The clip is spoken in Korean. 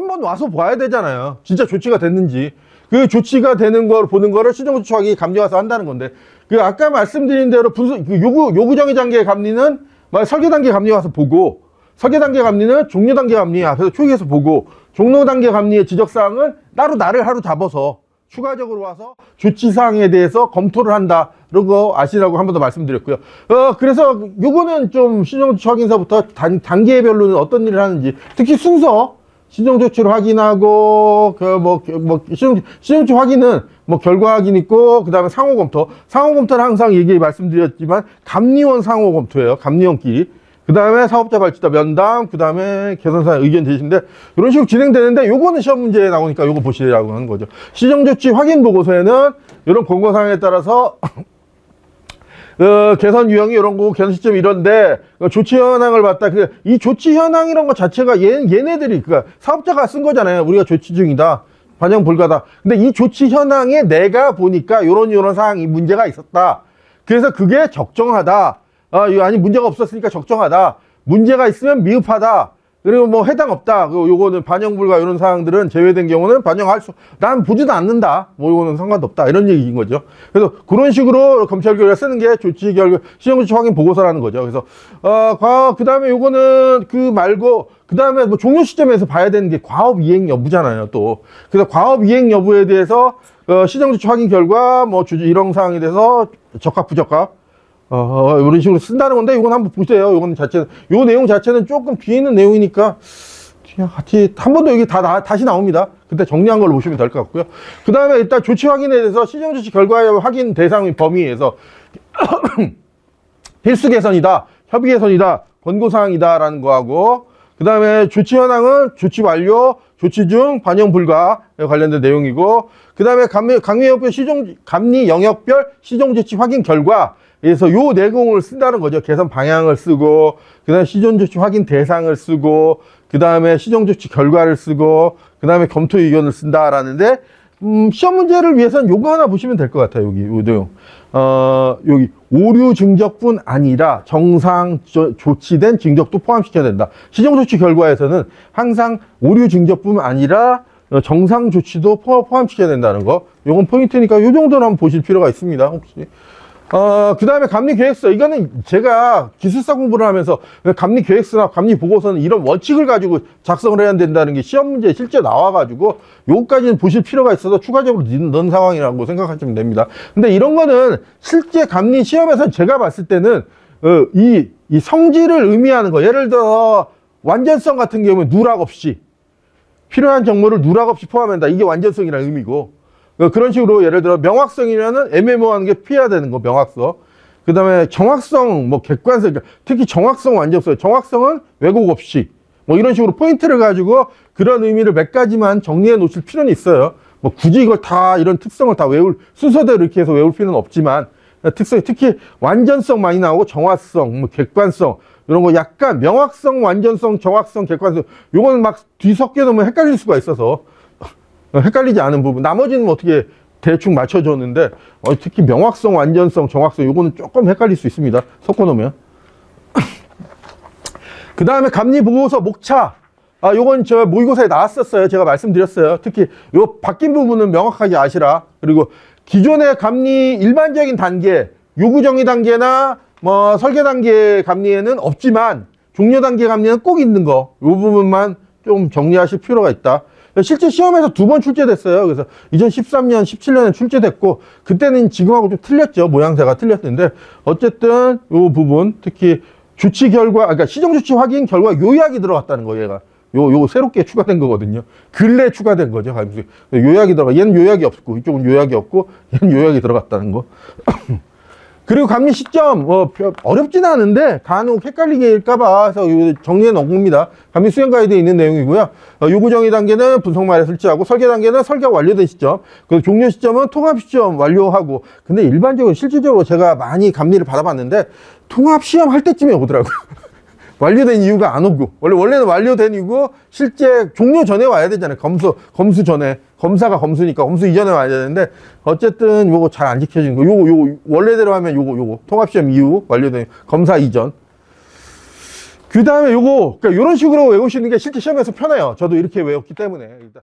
한번 와서 봐야 되잖아요. 진짜 조치가 됐는지. 그 조치가 되는 걸 보는 거를 시정조치 확인이 감리 와서 한다는 건데, 그 아까 말씀드린 대로 요구정의 단계 감리는 설계 단계 감리 와서 보고, 설계 단계 감리는 종료 단계 감리 앞에서 초기에서 보고, 종료 단계 감리의 지적사항은 따로 날을 하루 잡아서 추가적으로 와서 조치사항에 대해서 검토를 한다. 이런 거 아시라고 한 번 더 말씀드렸고요. 그래서 요거는 좀 시정조치 확인서부터 단계별로는 어떤 일을 하는지, 특히 순서, 시정조치를 확인하고, 시정조치 확인은 결과 확인 있고, 그 다음에 상호검토. 상호검토는 항상 말씀드렸지만, 감리원 상호검토예요. 감리원끼리. 그 다음에 사업자 발주자 면담, 그 다음에 개선사항 의견 제시인데, 이런 식으로 진행되는데, 요거는 시험 문제에 나오니까 요거 보시라고 하는 거죠. 시정조치 확인 보고서에는 이런 권고사항에 따라서, 개선 유형이 이런 거고, 개선 시점이 이런데, 조치 현황을 봤다. 이 조치 현황 이런 거 자체가 얘네들이, 그러니까 사업자가 쓴 거잖아요. 우리가 조치 중이다. 반영 불가다. 근데 이 조치 현황에 내가 보니까 요런 사항이 문제가 있었다. 그래서 그게 적정하다. 아니, 문제가 없었으니까 적정하다. 문제가 있으면 미흡하다. 그리고 해당 없다. 요거는 반영 불가 이런 사항들은 제외된 경우는 난 보지도 않는다. 요거는 상관도 없다. 이런 얘기인 거죠. 그래서 그런 식으로 검찰 결과 쓰는 게 조치 결과, 시정조치 확인 보고서라는 거죠. 그래서, 그 다음에 요거는 그 말고, 그 다음에 종료 시점에서 봐야 되는 게 과업 이행 여부잖아요, 또. 그래서 과업 이행 여부에 대해서, 시정조치 확인 결과, 이런 사항에 대해서 적합, 부적합. 이런 식으로 쓴다는 건데, 이건 한번 보세요. 요 내용 자체는 조금 뒤에 있는 내용이니까, 그냥 같이, 한 번 더 여기 다시 나옵니다. 그때 정리한 걸로 보시면 될 것 같고요. 그 다음에 일단 조치 확인에 대해서 시정조치 결과의 확인 대상 범위에서, 필수 개선이다, 협의 개선이다, 권고사항이다, 라는 거하고, 그 다음에 조치 현황은 조치 완료, 조치 중, 반영 불가에 관련된 내용이고, 그 다음에 감리 영역별 시정조치 확인 결과, 그래서 요 내용을 쓴다는 거죠. 개선 방향을 쓰고, 그 다음에 시정조치 확인 대상을 쓰고, 그 다음에 시정조치 결과를 쓰고, 그 다음에 검토 의견을 쓴다라는데, 시험 문제를 위해서는 요거 하나 보시면 될 것 같아요. 여기, 요 내용. 여기, 오류 증적뿐 아니라 정상 조치된 증적도 포함시켜야 된다. 시정조치 결과에서는 항상 오류 증적뿐 아니라 정상 조치도 포함시켜야 된다는 거. 요건 포인트니까 요 정도는 한번 보실 필요가 있습니다. 혹시. 그 다음에 감리계획서. 이거는 제가 기술사 공부를 하면서 감리계획서나 감리보고서는 이런 원칙을 가지고 작성을 해야 된다는 게 시험 문제에 실제 나와가지고 요거까지는 보실 필요가 있어서 추가적으로 넣은 상황이라고 생각하시면 됩니다. 근데 이런 거는 실제 감리 시험에서 제가 봤을 때는 이 성질을 의미하는 거. 예를 들어 완전성 같은 경우는 누락 없이 필요한 정보를 누락 없이 포함한다. 이게 완전성이라는 의미고, 그런 식으로 예를 들어 명확성이면은 애매모호한 게 피해야 되는 거, 명확성. 그 다음에 정확성, 객관성, 특히 정확성 완전성. 정확성은 왜곡 없이. 이런 식으로 포인트를 가지고 그런 의미를 몇 가지만 정리해 놓으실 필요는 있어요. 굳이 이걸 다, 이런 특성을 다 순서대로 이렇게 해서 외울 필요는 없지만, 특성, 특히 완전성 많이 나오고 정확성, 객관성, 이런 거 약간 명확성, 완전성, 정확성, 객관성. 요거는 막 뒤섞여 놓으면 헷갈릴 수가 있어서. 헷갈리지 않은 부분. 나머지는 어떻게 대충 맞춰줬는데, 특히 명확성, 완전성, 정확성, 요거는 조금 헷갈릴 수 있습니다. 섞어놓으면. 그 다음에 감리보고서 목차. 요건 저 모의고사에 나왔었어요. 제가 말씀드렸어요. 특히 요 바뀐 부분은 명확하게 아시라. 그리고 기존의 감리 일반적인 단계, 요구정의 단계나 설계 단계 감리에는 없지만, 종료 단계 감리는 꼭 있는 거. 요 부분만 좀 정리하실 필요가 있다. 실제 시험에서 2번 출제됐어요. 그래서 2013년, 17년에 출제됐고, 그때는 지금하고 좀 틀렸죠. 모양새가 틀렸는데, 어쨌든 요 부분, 특히 조치 결과, 그러니까 시정조치 확인 결과 요약이 들어갔다는 거예요, 얘가. 요거 새롭게 추가된 거거든요. 근래 추가된 거죠. 요약이 들어가. 얘는 요약이 없고, 이쪽은 요약이 없고, 얘는 요약이 들어갔다는 거. 그리고 감리 시점, 어렵지는 않은데, 간혹 헷갈리게일까봐 해서 정리해 놓은 겁니다. 감리 수행 가이드에 있는 내용이고요. 요구정의 단계는 분석말에 설치하고, 설계 단계는 설계가 완료된 시점, 그리고 종료 시점은 통합 시점 완료하고, 근데 일반적으로, 실질적으로 제가 많이 감리를 받아봤는데, 통합 시험 할 때쯤에 오더라고요. 완료된 이유가 안 오고, 원래는 완료된 이유고, 실제 종료 전에 와야 되잖아요. 검수 전에. 검사가 검수니까 검수 이전에 와야 되는데, 어쨌든 요거 잘 안 지켜지는 거. 요거, 원래대로 하면 요거, 통합시험 이후 완료된 검사 이전. 그 다음에 요거, 그러니까 이런 식으로 외우시는 게 실제 시험에서 편해요. 저도 이렇게 외웠기 때문에. 일단